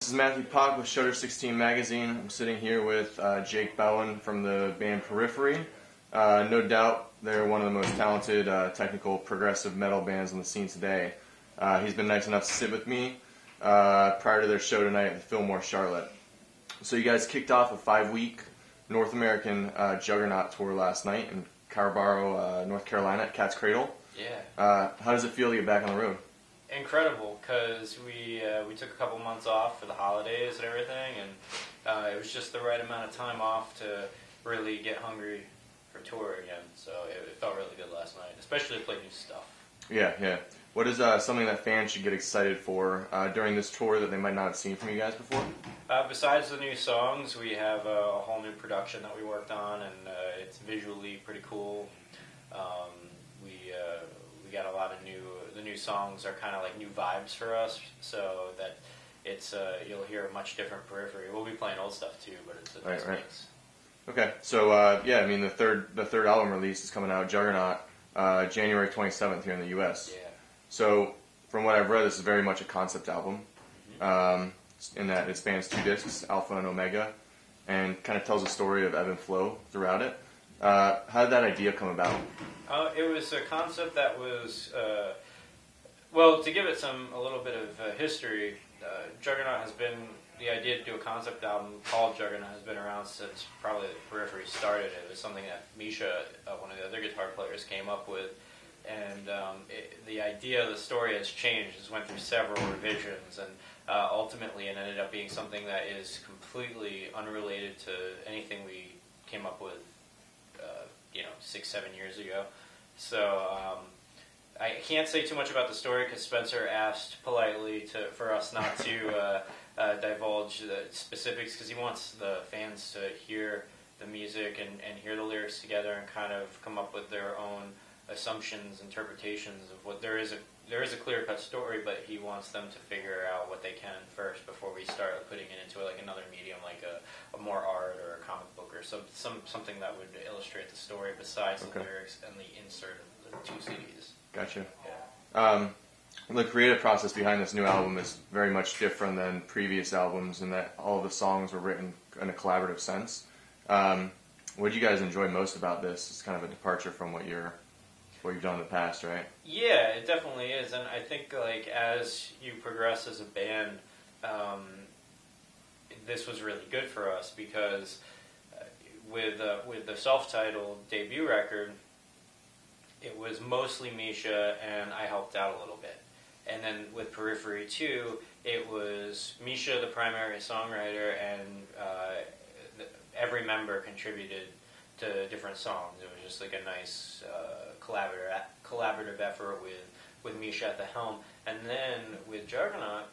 This is Matthew Pock with Shutter 16 Magazine. I'm sitting here with Jake Bowen from the band Periphery. No doubt they're one of the most talented technical progressive metal bands on the scene today. He's been nice enough to sit with me prior to their show tonight at the Fillmore, Charlotte. So you guys kicked off a 5-week North American juggernaut tour last night in Carrboro, North Carolina at Cat's Cradle. Yeah. How does it feel to get back on the road? Incredible, because we took a couple months off for the holidays and everything, and it was just the right amount of time off to really get hungry for tour again. So it felt really good last night, especially to play new stuff. Yeah. What is something that fans should get excited for during this tour that they might not have seen from you guys before? Besides the new songs, we have a whole new production that we worked on, and it's visually pretty cool. We got a lot of the new songs are kind of like new vibes for us, so that it's you'll hear a much different Periphery. We'll be playing old stuff too, but it's a nice mix. Okay, so the third album release is coming out, Juggernaut, January 27th here in the U.S. Yeah. So from what I've read, this is very much a concept album, in that it spans 2 discs, Alpha and Omega, and kind of tells a story of ebb and flow throughout it. How did that idea come about? It was a concept that was, to give it a little bit of history, Juggernaut has been, the idea to do a concept album called Juggernaut has been around since probably the Periphery started. It was something that Misha, one of the other guitar players, came up with, and the idea, the story has changed. It's went through several revisions, and ultimately it ended up being something that is completely unrelated to anything we came up with 6-7 years ago. So I can't say too much about the story because Spencer asked politely for us not to divulge the specifics, because he wants the fans to hear the music and hear the lyrics together and kind of come up with their own assumptions, interpretations of what there is a clear-cut story, but he wants them to figure out what they can first before we start putting it into like another medium, like a more art or a comic book or something that would illustrate the story besides the lyrics and the insert of the 2 CDs. Gotcha. Yeah. The creative process behind this new album is very much different than previous albums in that all of the songs were written in a collaborative sense. What did you guys enjoy most about this? It's kind of a departure from what you've done in the past, right? Yeah, it definitely is, and I think like as you progress as a band, this was really good for us because with the self-titled debut record, it was mostly Misha and I helped out a little bit, and then with Periphery 2, it was Misha, the primary songwriter, and every member contributed to different songs. It was just like a nice collaborative effort with Misha at the helm. And then with Juggernaut,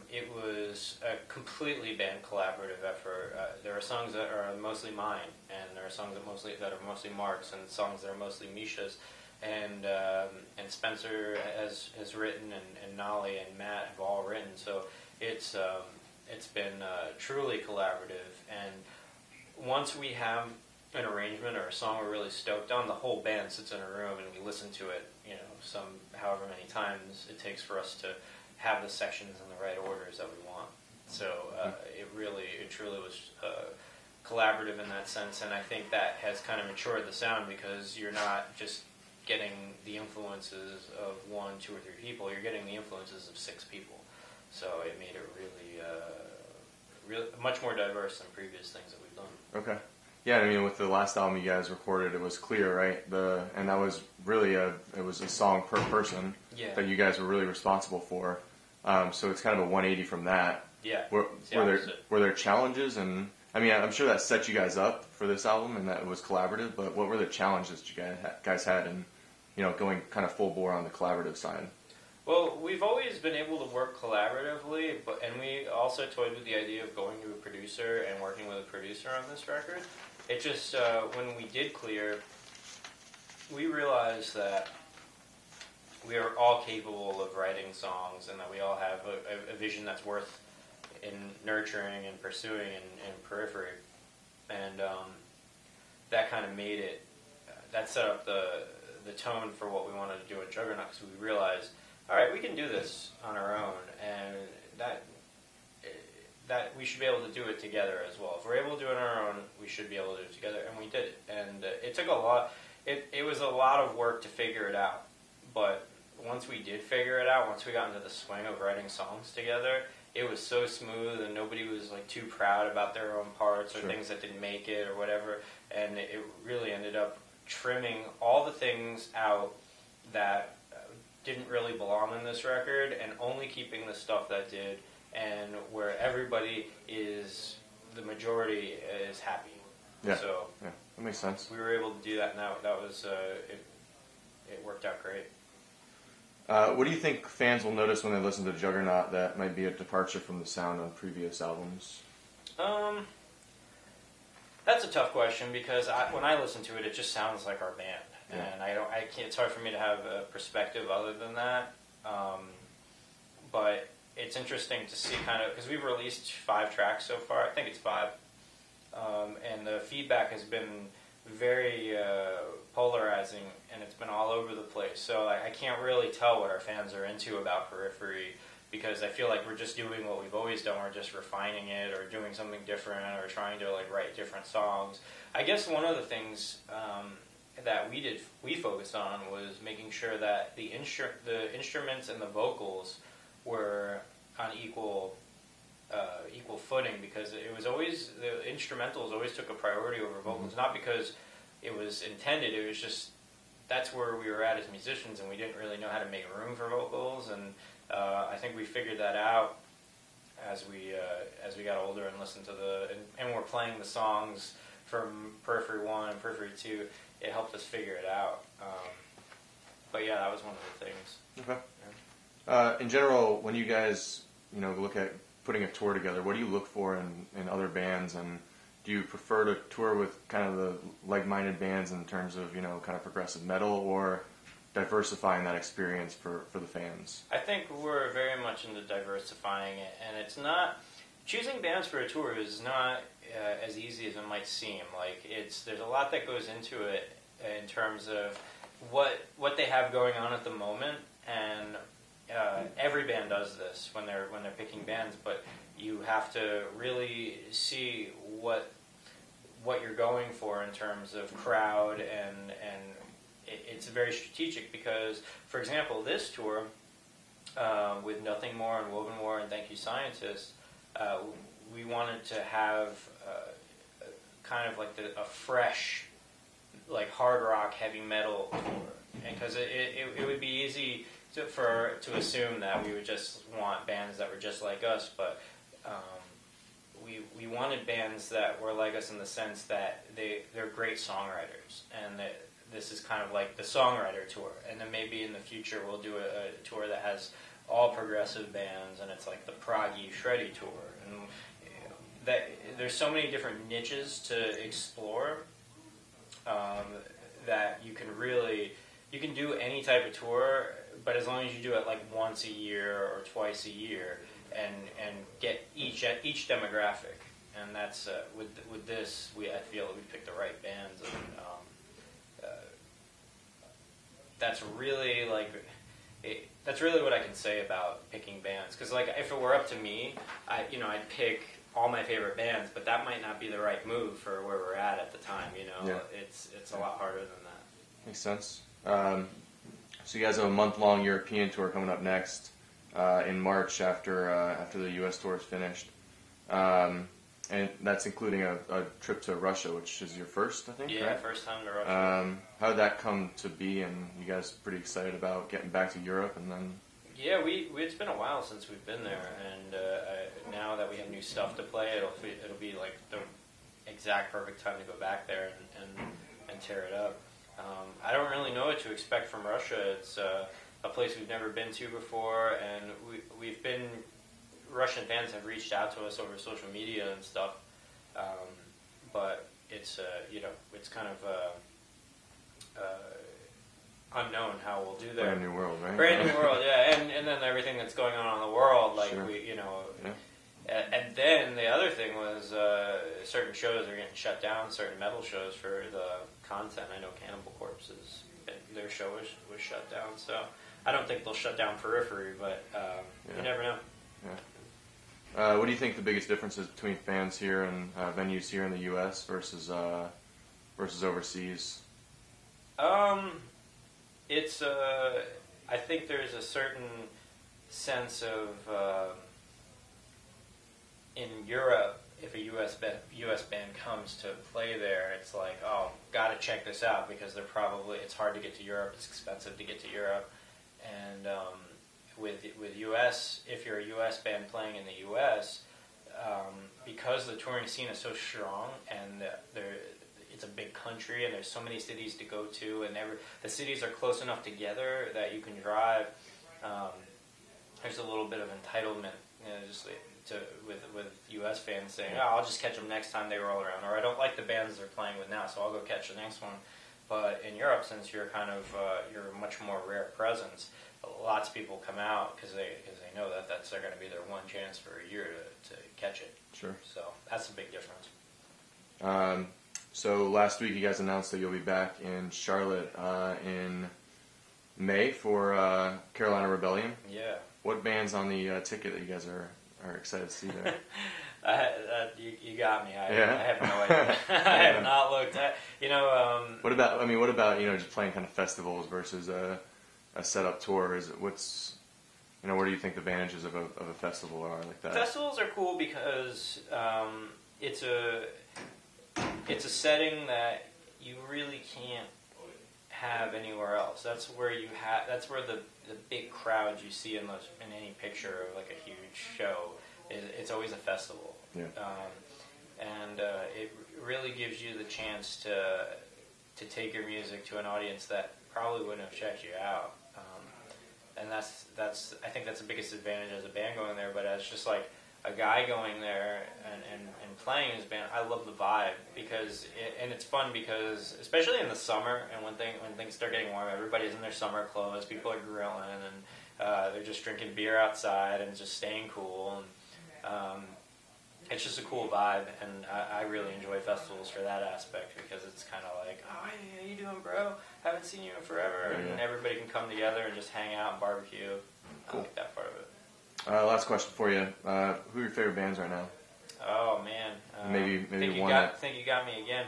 it was a completely band collaborative effort. There are songs that are mostly mine, and there are songs that are mostly Mark's, and songs that are mostly Misha's. And Spencer has written, and Nolly and Matt have all written. So it's been truly collaborative. And once we have an arrangement or a song we're really stoked on, the whole band sits in a room and we listen to it, however many times it takes for us to have the sections in the right orders that we want. So it truly was collaborative in that sense, and I think that has kind of matured the sound because you're not just getting the influences of 1, 2, or 3 people, you're getting the influences of 6 people. So it made it really much more diverse than previous things that we've done. Okay. Yeah, I mean, with the last album you guys recorded, it was clear, right? And that was really it was a song per person that you guys were really responsible for. So it's kind of a 180 from that. Yeah. Were there challenges? And I mean, I'm sure that set you guys up for this album, and that it was collaborative. But what were the challenges that you guys had in, going kind of full bore on the collaborative side? Well, we've always been able to work collaboratively, and we also toyed with the idea of going to a producer and working with a producer on this record. It just, when we did clear, we realized that we are all capable of writing songs and that we all have a vision that's worth in nurturing and pursuing in Periphery. And that kind of made it, that set up the tone for what we wanted to do at Juggernaut, because we realized, all right, we can do this on our own, and that that we should be able to do it together as well. If we're able to do it on our own, we should be able to do it together, and we did it. And it took a lot. It was a lot of work to figure it out, but once we did figure it out, once we got into the swing of writing songs together, it was so smooth, and nobody was like too proud about their own parts or things that didn't make it or whatever. And it really ended up trimming all the things out that didn't really belong in this record, and only keeping the stuff that did, and where everybody is, the majority is happy. Yeah. So yeah, that makes sense. we were able to do that, and that was it worked out great. What do you think fans will notice when they listen to Juggernaut that might be a departure from the sound on previous albums? That's a tough question, because when I listen to it, it just sounds like our band, Yeah. and it's hard for me to have a perspective other than that. But it's interesting to see kind of, because we've released 5 tracks so far. I think it's 5, and the feedback has been very polarizing, and it's been all over the place. So I can't really tell what our fans are into about Periphery, because I feel like we're just doing what we've always done. We're just refining it, or doing something different, or trying to like write different songs. I guess one of the things that we focused on was making sure that the instruments and the vocals were on equal footing, because it was always, the instrumentals always took a priority over vocals, not because it was intended. It was just that's where we were at as musicians, and we didn't really know how to make room for vocals. And I think we figured that out as we got older and listened to and we're playing the songs from Periphery 1 and Periphery 2. It helped us figure it out. But yeah, that was one of the things. Okay. Yeah. In general, when you guys look at putting a tour together, what do you look for in other bands, and do you prefer to tour with kind of the like-minded bands in terms of kind of progressive metal, or diversifying that experience for the fans? I think we're very much into diversifying it, and it's not, choosing bands for a tour is not as easy as it might seem. Like there's a lot that goes into it in terms of what they have going on at the moment, and every band does this when they're picking bands, but you have to really see what you're going for in terms of crowd, and it's very strategic, because, for example, this tour with Nothing More and Woven War and Thank You Scientists, we wanted to have kind of like a fresh, like hard rock, heavy metal tour, and because it would be easy to assume that we would just want bands that were just like us, but we wanted bands that were like us in the sense that they're great songwriters, and that this is kind of like the songwriter tour, and then maybe in the future we'll do a tour that has all progressive bands, and it's like the proggy, shreddy tour, and that there's so many different niches to explore that you can do any type of tour, but as long as you do it like once a year or twice a year, and get each demographic, and that's with this, I feel we picked the right bands, and that's really that's really what I can say about picking bands. Because like if it were up to me, I'd pick all my favorite bands, but that might not be the right move for where we're at the time. Yeah. It's a lot harder than that. Makes sense. So you guys have a month-long European tour coming up next in March after the U.S. tour is finished. And that's including a trip to Russia, which is your first, I think, Yeah, right? first time to Russia. How did that come to be, and you guys pretty excited about getting back to Europe? And then Yeah, it's been a while since we've been there, and now that we have new stuff to play, it'll be like the exact perfect time to go back there and tear it up. I don't really know what to expect from Russia. It's a place we've never been to before, and we've been. Russian fans have reached out to us over social media and stuff, but it's it's kind of unknown how we'll do there. brand new world, right? Brand new world, yeah, and then everything that's going on in the world, like Sure. And then the other thing was certain shows are getting shut down, certain metal shows for the content. I know Cannibal Corpse's their show was shut down, so I don't think they'll shut down Periphery, but you never know. Yeah. What do you think the biggest difference is between fans here and venues here in the U.S. versus overseas? It's I think there's a certain sense of in Europe, if a U.S. band comes to play there, it's like, oh, got to check this out because it's hard to get to Europe, it's expensive to get to Europe, and with U.S., if you're a U.S. band playing in the U.S., because the touring scene is so strong and it's a big country and there's so many cities to go to, and the cities are close enough together that you can drive. There's a little bit of entitlement, with U.S. fans saying, "Oh, I'll just catch them next time they roll around," or "I don't like the bands they're playing with now, so I'll go catch the next one." But in Europe, since you're you're a much more rare presence, lots of people come out because they know that's going to be their one chance for a year to catch it. Sure. So that's a big difference. So last week you guys announced that you'll be back in Charlotte in May for Carolina Rebellion. Yeah. What band's on the ticket that you guys are excited to see there? You got me. I Yeah. have no idea. I have not looked at. What about just playing kind of festivals versus a set-up tour? What do you think the advantages of a festival are like that? Festivals are cool because it's a setting that you really can't have anywhere else. That's where the big crowds you see in any picture of like a huge show. It's always a festival. Yeah. And it really gives you the chance to take your music to an audience that probably wouldn't have checked you out. And I think that's the biggest advantage as a band going there. But as just like a guy going there and playing his band, I love the vibe and it's fun because especially in the summer and when things start getting warm, everybody's in their summer clothes, people are grilling and they're just drinking beer outside and just staying cool, and it's just a cool vibe, and I really enjoy festivals for that aspect because it's kind of like, oh, hey, how you doing, bro? Haven't seen you in forever, and everybody can come together and just hang out and barbecue. Cool. I like that part of it. Last question for you. Who are your favorite bands right now? Oh man, maybe one. Think you got me again.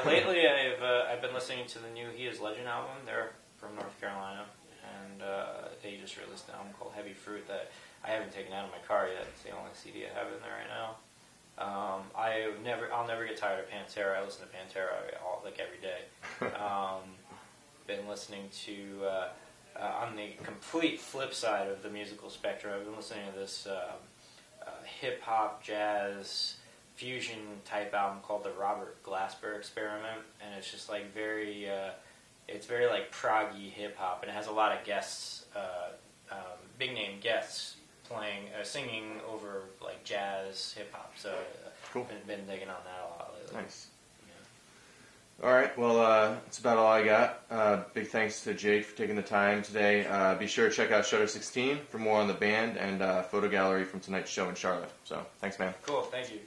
Lately, I've been listening to the new He Is Legend album. They're from North Carolina, and they just released an album called Heavy Fruit that I haven't taken out of my car yet. It's the only CD I have in there right now. I'll never get tired of Pantera. I listen to Pantera every day. Been listening to on the complete flip side of the musical spectrum. I've been listening to this hip hop, jazz, fusion type album called the Robert Glasper Experiment, and it's just like very like proggy hip hop, and it has a lot of guests, big name guests singing over like jazz, hip hop. So cool. Been digging on that a lot lately. Nice. All right, well, that's about all I got. Big thanks to Jake for taking the time today. Be sure to check out Shutter 16 for more on the band and photo gallery from tonight's show in Charlotte. So, thanks, man. Cool, thank you.